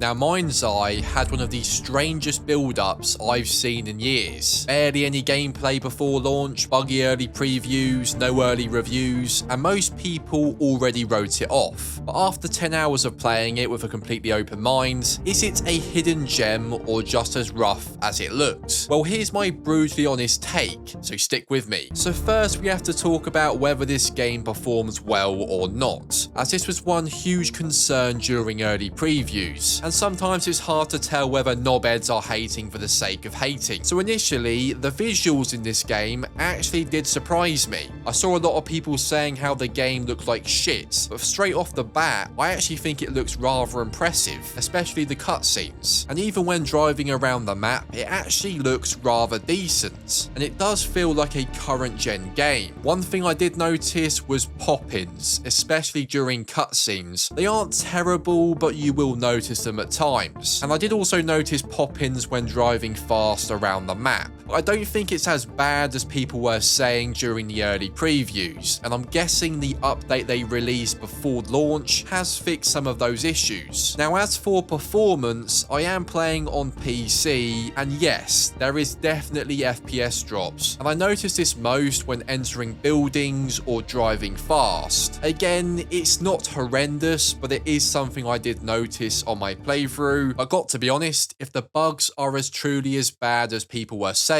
Now, Mindseye had one of the strangest build-ups I've seen in years. Barely any gameplay before launch, buggy early previews, no early reviews, and most people already wrote it off. But after 10 hours of playing it with a completely open mind, is it a hidden gem or just as rough as it looks? Well, here's my brutally honest take, so stick with me. So first, we have to talk about whether this game performs well or not, as this was one huge concern during early previews. And sometimes it's hard to tell whether knobheads are hating for the sake of hating. So initially, the visuals in this game actually did surprise me. I saw a lot of people saying how the game looked like shit, but straight off the bat, I actually think it looks rather impressive, especially the cutscenes. And even when driving around the map, it actually looks rather decent, and it does feel like a current gen game. One thing I did notice was pop-ins, especially during cutscenes. They aren't terrible, but you will notice them at times. And I did also notice pop-ins when driving fast around the map. But I don't think it's as bad as people were saying during the early previews, and I'm guessing the update they released before launch has fixed some of those issues. Now, as for performance, I am playing on PC, and yes, there is definitely FPS drops, and I notice this most when entering buildings or driving fast. Again, it's not horrendous, but it is something I did notice on my playthrough. I got to be honest, if the bugs are as truly as bad as people were saying,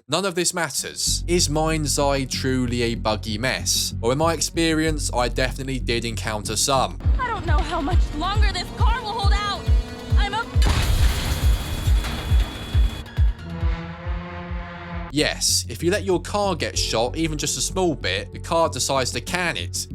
none of this matters. Is Mindseye truly a buggy mess? Well, in my experience, I definitely did encounter some. I don't know how much longer this car will hold out. Yes, if you let your car get shot even just a small bit, the car decides to can it.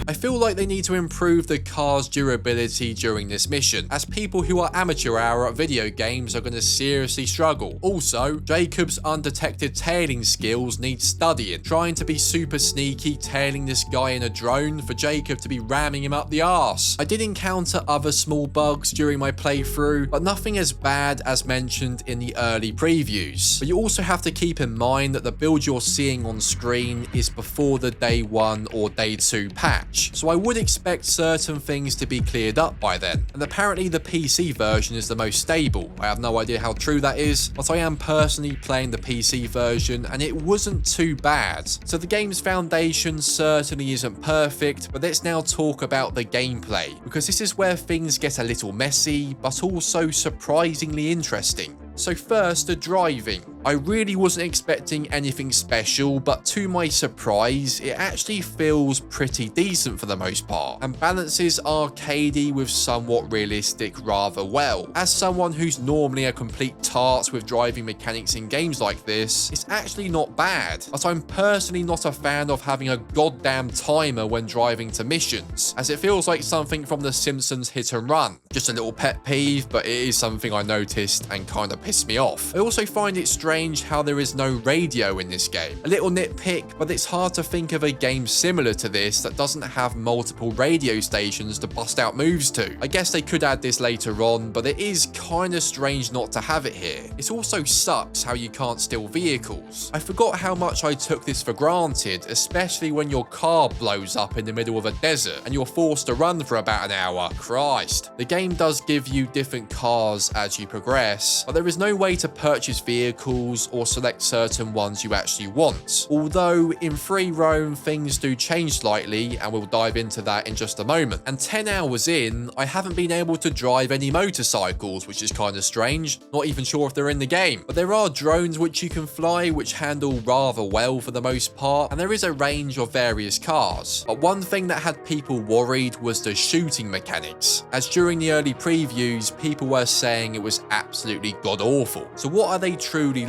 I feel like they need to improve the car's durability during this mission, as people who are amateur hour at video games are going to seriously struggle. Also, Jacob's undetected tailing skills need studying. Trying to be super sneaky tailing this guy in a drone for Jacob to be ramming him up the arse. I did encounter other small bugs during my playthrough, but nothing as bad as mentioned in the early previews. But you also have to keep in mind that the build you're seeing on screen is before the day 1 or day 2 patch. So I would expect certain things to be cleared up by then. And apparently the PC version is the most stable. I have no idea how true that is, but I am personally playing the PC version and it wasn't too bad. So the game's foundation certainly isn't perfect, but let's now talk about the gameplay, because this is where things get a little messy, but also surprisingly interesting. So first, the driving. I really wasn't expecting anything special, but to my surprise, it actually feels pretty decent for the most part, and balances arcadey with somewhat realistic rather well. As someone who's normally a complete tart with driving mechanics in games like this, it's actually not bad, but I'm personally not a fan of having a goddamn timer when driving to missions, as it feels like something from The Simpsons Hit and Run. Just a little pet peeve, but it is something I noticed and kind of pissed me off. I also find it strange how there is no radio in this game. A little nitpick, but it's hard to think of a game similar to this that doesn't have multiple radio stations to bust out moves to. I guess they could add this later on, but it is kind of strange not to have it here. It also sucks how you can't steal vehicles. I forgot how much I took this for granted, especially when your car blows up in the middle of a desert and you're forced to run for about an hour. Christ. The game does give you different cars as you progress, but there is no way to purchase vehicles or select certain ones you actually want. Although in free roam things do change slightly, and we'll dive into that in just a moment. And 10 hours in, I haven't been able to drive any motorcycles, which is kind of strange. Not even sure if they're in the game. But there are drones which you can fly, which handle rather well for the most part, and there is a range of various cars. But one thing that had people worried was the shooting mechanics, as during the early previews, people were saying it was absolutely god awful. So what are they truly like?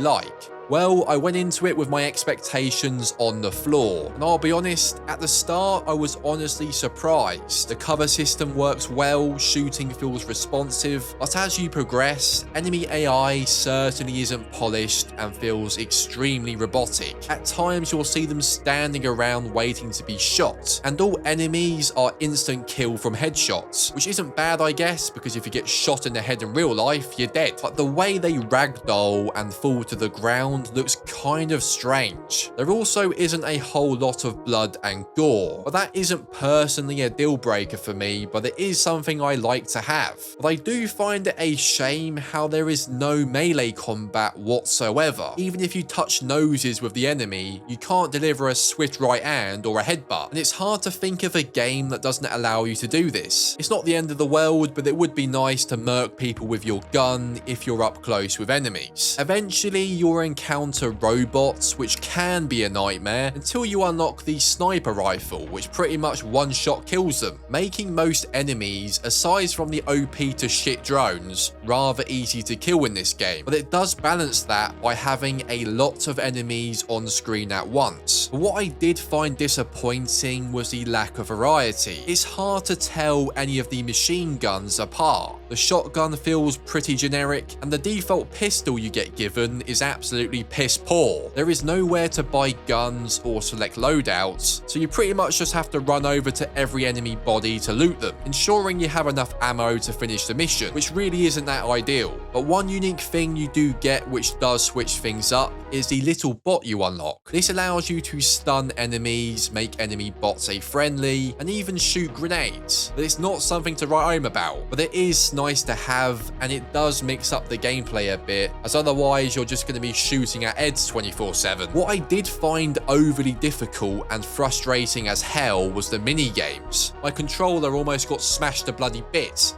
Well, I went into it with my expectations on the floor, and I'll be honest, at the start I was honestly surprised. The cover system works well, shooting feels responsive, but as you progress, enemy AI certainly isn't polished and feels extremely robotic. At times you'll see them standing around waiting to be shot, and all enemies are instant kill from headshots, which isn't bad I guess, because if you get shot in the head in real life, you're dead. But the way they ragdoll and fall to the ground sound looks kind of strange. There also isn't a whole lot of blood and gore, but that isn't personally a deal breaker for me, but it is something I like to have. But I do find it a shame how there is no melee combat whatsoever. Even if you touch noses with the enemy, you can't deliver a swift right hand or a headbutt, and it's hard to think of a game that doesn't allow you to do this. It's not the end of the world, but it would be nice to murk people with your gun if you're up close with enemies. Eventually, you'll encounter robots, which can be a nightmare, until you unlock the sniper rifle, which pretty much one-shot kills them, making most enemies, aside from the OP to shit drones, rather easy to kill in this game. But it does balance that by having a lot of enemies on screen at once. But what I did find disappointing was the lack of variety. It's hard to tell any of the machine guns apart. The shotgun feels pretty generic, and the default pistol you get given is absolutely piss poor. There is nowhere to buy guns or select loadouts, so you pretty much just have to run over to every enemy body to loot them, ensuring you have enough ammo to finish the mission, which really isn't that ideal. But one unique thing you do get which does switch things up is the little bot you unlock. This allows you to stun enemies, make enemy bots a friendly, and even shoot grenades. But it's not something to write home about, but it is nice to have, and it does mix up the gameplay a bit, as otherwise you're just going to be shooting at heads 24/7. What I did find overly difficult and frustrating as hell was the mini games. My controller almost got smashed to bloody bits.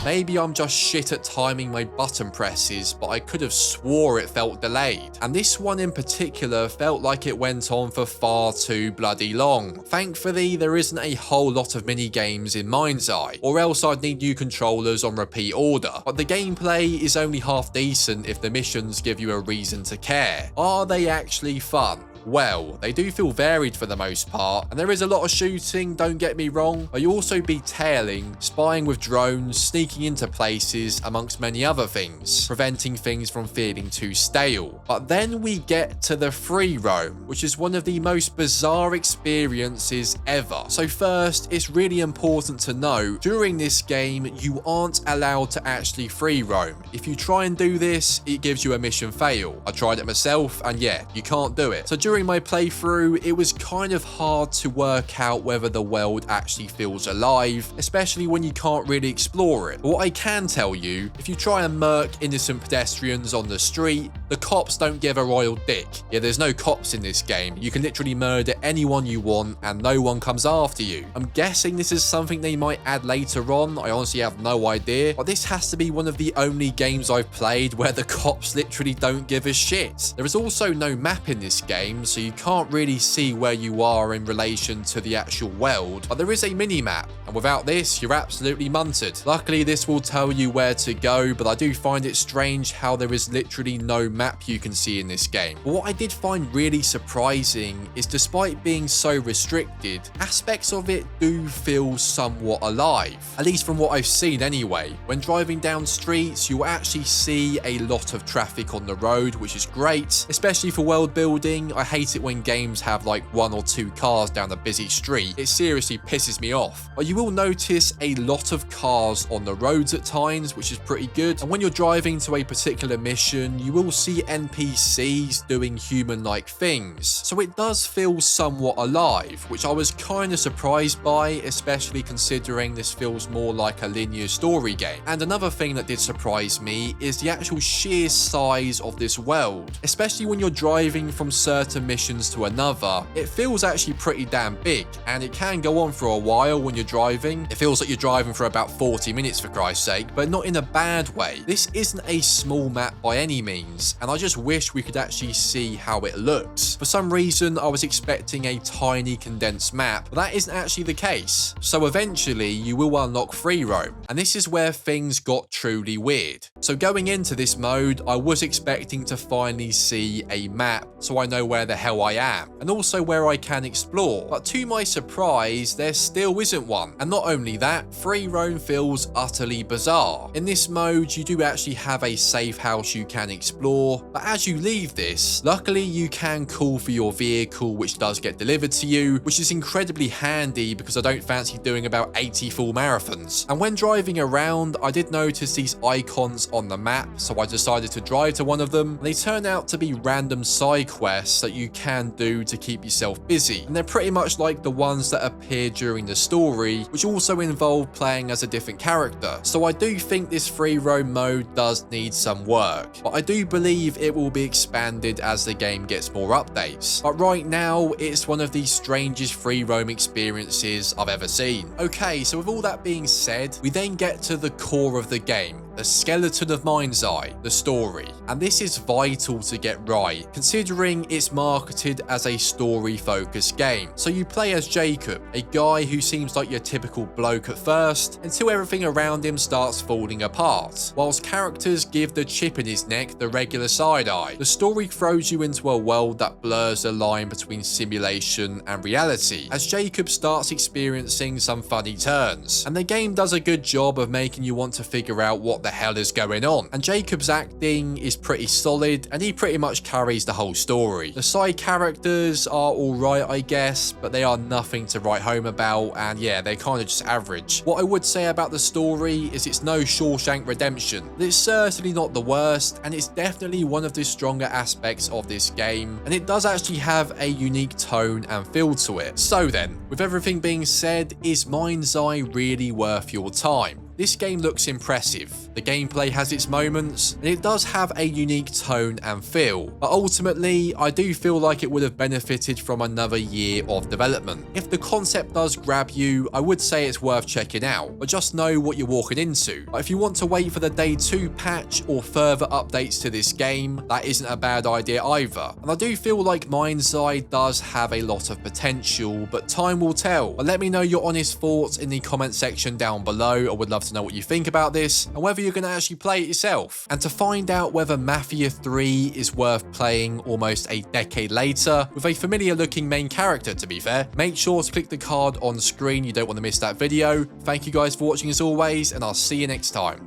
Maybe I'm just shit at timing my button presses, but I could have swore it felt delayed. And this one in particular felt like it went on for far too bloody long. Thankfully, there isn't a whole lot of mini games in Mindseye, or else I'd need new controllers on repeat order. But the gameplay is only half decent if the missions give you a reason to care. Are they actually fun? Well, they do feel varied for the most part, and there is a lot of shooting, don't get me wrong, but you also be tailing, spying with drones, sneaking into places, amongst many other things, preventing things from feeling too stale. But then we get to the free roam, which is one of the most bizarre experiences ever. So first, it's really important to know, during this game, you aren't allowed to actually free roam. If you try and do this, it gives you a mission fail. I tried it myself, and yeah, you can't do it. So during my playthrough, it was kind of hard to work out whether the world actually feels alive, especially when you can't really explore it. But what I can tell you, if you try and murk innocent pedestrians on the street, the cops don't give a royal dick. Yeah, there's no cops in this game. You can literally murder anyone you want and no one comes after you. I'm guessing this is something they might add later on. I honestly have no idea. But this has to be one of the only games I've played where the cops literally don't give a shit. There is also no map in this game, so you can't really see where you are in relation to the actual world, but there is a mini-map, and without this, you're absolutely munted. Luckily, this will tell you where to go, but I do find it strange how there is literally no map you can see in this game. But what I did find really surprising is, despite being so restricted, aspects of it do feel somewhat alive, at least from what I've seen anyway. When driving down streets, you'll actually see a lot of traffic on the road, which is great, especially for world building. I hate it when games have like 1 or 2 cars down a busy street. It seriously pisses me off. But you will notice a lot of cars on the roads at times, which is pretty good. And when you're driving to a particular mission, you will see NPCs doing human-like things. So it does feel somewhat alive, which I was kind of surprised by, especially considering this feels more like a linear story game. And another thing that did surprise me is the actual sheer size of this world, especially when you're driving from certain missions to another. It feels actually pretty damn big, and it can go on for a while when you're driving. It feels like you're driving for about 40 minutes for Christ's sake, but not in a bad way. This isn't a small map by any means, and I just wish we could actually see how it looks. For some reason, I was expecting a tiny condensed map, but that isn't actually the case. So eventually, you will unlock free roam, and this is where things got truly weird. So going into this mode, I was expecting to finally see a map, so I know where the hell I am, and also where I can explore. But to my surprise, there still isn't one. And not only that, free roam feels utterly bizarre. In this mode, you do actually have a safe house you can explore, store, but as you leave this, luckily you can call for your vehicle, which does get delivered to you, which is incredibly handy because I don't fancy doing about 80 full marathons. And when driving around, I did notice these icons on the map, so I decided to drive to one of them. They turn out to be random side quests that you can do to keep yourself busy, and they're pretty much like the ones that appear during the story, which also involve playing as a different character. So I do think this free roam mode does need some work, but I do believe it will be expanded as the game gets more updates. But right now, it's one of the strangest free roam experiences I've ever seen. Okay, so with all that being said, we then get to the core of the game, the skeleton of Mindseye, the story. And this is vital to get right, considering it's marketed as a story-focused game. So you play as Jacob, a guy who seems like your typical bloke at first, until everything around him starts falling apart, whilst characters give the chip in his neck the regular side-eye. The story throws you into a world that blurs the line between simulation and reality, as Jacob starts experiencing some funny turns. And the game does a good job of making you want to figure out what the hell is going on. And Jacob's acting is pretty solid, and he pretty much carries the whole story. The side characters are alright, I guess, but they are nothing to write home about, and yeah, they're kind of just average. What I would say about the story is it's no Shawshank Redemption, but it's certainly not the worst, and it's definitely one of the stronger aspects of this game, and it does actually have a unique tone and feel to it. So then, with everything being said, is Mindseye really worth your time? This game looks impressive, the gameplay has its moments, and it does have a unique tone and feel, but ultimately, I do feel like it would have benefited from another year of development. If the concept does grab you, I would say it's worth checking out, but just know what you're walking into. But if you want to wait for the Day 2 patch or further updates to this game, that isn't a bad idea either. And I do feel like Mindseye does have a lot of potential, but time will tell. But let me know your honest thoughts in the comment section down below. I would love to know what you think about this and whether you're going to actually play it yourself. And to find out whether Mafia 3 is worth playing almost a decade later with a familiar looking main character, to be fair, make sure to click the card on screen. You don't want to miss that video. Thank you guys for watching as always, and I'll see you next time.